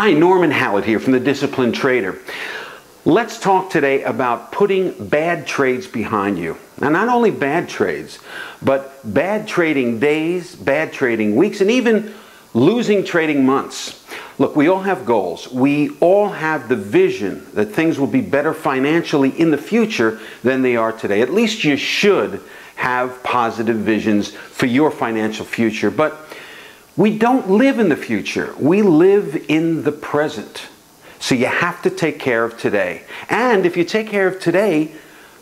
Hi, Norman Hallett here from The Disciplined Trader. Let's talk today about putting bad trades behind you. Now, not only bad trades, but bad trading days, bad trading weeks, and even losing trading months. Look, we all have goals. We all have the vision that things will be better financially in the future than they are today. At least you should have positive visions for your financial future. But we don't live in the future. We live in the present. So you have to take care of today. And if you take care of today,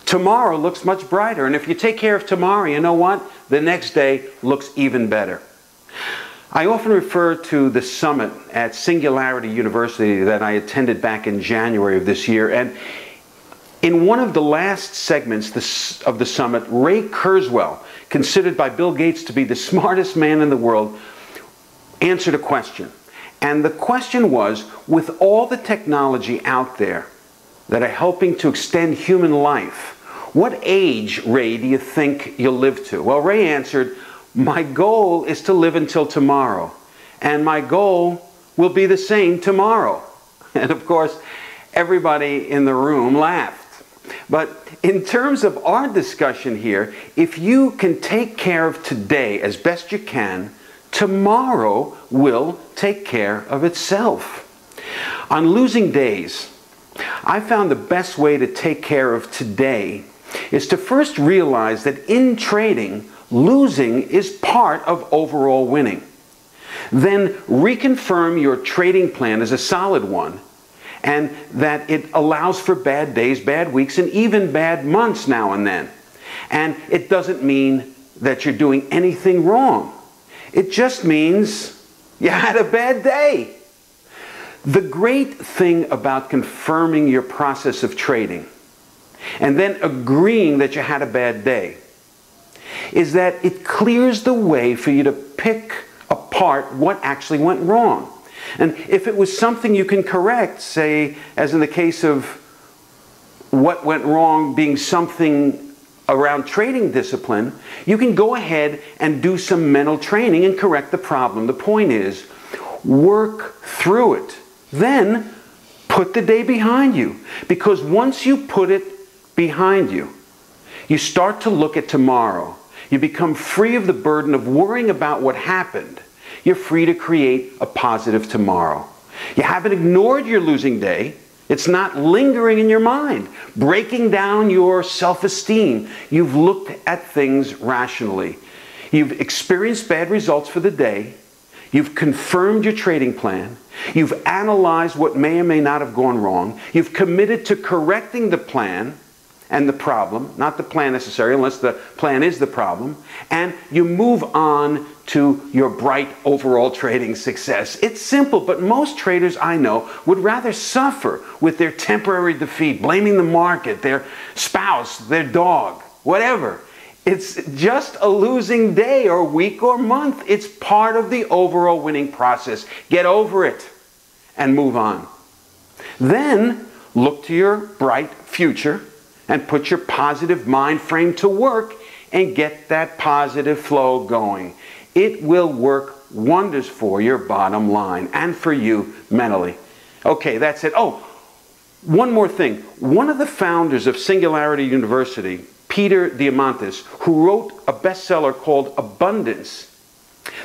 tomorrow looks much brighter. And if you take care of tomorrow, you know what? The next day looks even better. I often refer to the summit at Singularity University that I attended back in January of this year. And in one of the last segments of the summit, Ray Kurzweil, considered by Bill Gates to be the smartest man in the world, answered a question. And the question was, with all the technology out there that are helping to extend human life, what age, Ray, do you think you'll live to? Well, Ray answered, my goal is to live until tomorrow. And my goal will be the same tomorrow. And of course, everybody in the room laughed. But in terms of our discussion here, if you can take care of today as best you can, tomorrow will take care of itself. On losing days, I found the best way to take care of today is to first realize that in trading, losing is part of overall winning. Then reconfirm your trading plan as a solid one, and that it allows for bad days, bad weeks, and even bad months now and then. And it doesn't mean that you're doing anything wrong. It just means you had a bad day. The great thing about confirming your process of trading and then agreeing that you had a bad day is that it clears the way for you to pick apart what actually went wrong. And if it was something you can correct, say, as in the case of what went wrong being something around trading discipline, you can go ahead and do some mental training and correct the problem. The point is, work through it. Then put the day behind you. Because once you put it behind you, you start to look at tomorrow. You become free of the burden of worrying about what happened. You're free to create a positive tomorrow. You haven't ignored your losing day. It's not lingering in your mind, breaking down your self-esteem. You've looked at things rationally. You've experienced bad results for the day. You've confirmed your trading plan. You've analyzed what may or may not have gone wrong. You've committed to correcting the plan and the problem, not the plan necessarily, unless the plan is the problem, and you move on to your bright overall trading success. It's simple, but most traders I know would rather suffer with their temporary defeat, blaming the market, their spouse, their dog, whatever. It's just a losing day or week or month. It's part of the overall winning process. Get over it and move on. Then look to your bright future and put your positive mind frame to work and get that positive flow going. It will work wonders for your bottom line and for you mentally. Okay, that's it. Oh, one more thing. One of the founders of Singularity University, Peter Diamandis, who wrote a bestseller called Abundance,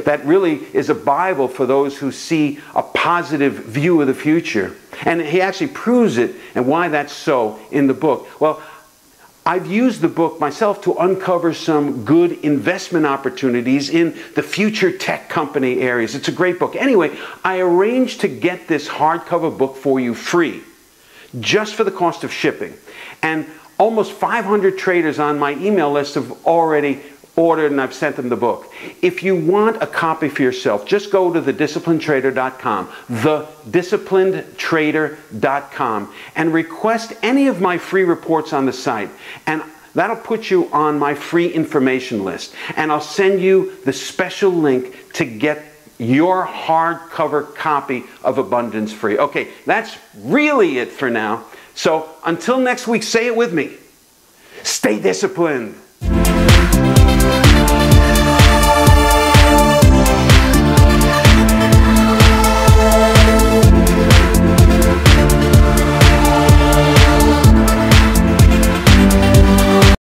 that really is a Bible for those who see a positive view of the future. And he actually proves it and why that's so in the book. Well, I've used the book myself to uncover some good investment opportunities in the future tech company areas. It's a great book. Anyway, I arranged to get this hardcover book for you free, just for the cost of shipping. And almost 500 traders on my email list have already ordered, and I've sent them the book. If you want a copy for yourself, just go to thedisciplinedtrader.com, thedisciplinedtrader.com, and request any of my free reports on the site. And that'll put you on my free information list. And I'll send you the special link to get your hardcover copy of Abundance free. Okay, that's really it for now. So until next week, say it with me. Stay disciplined.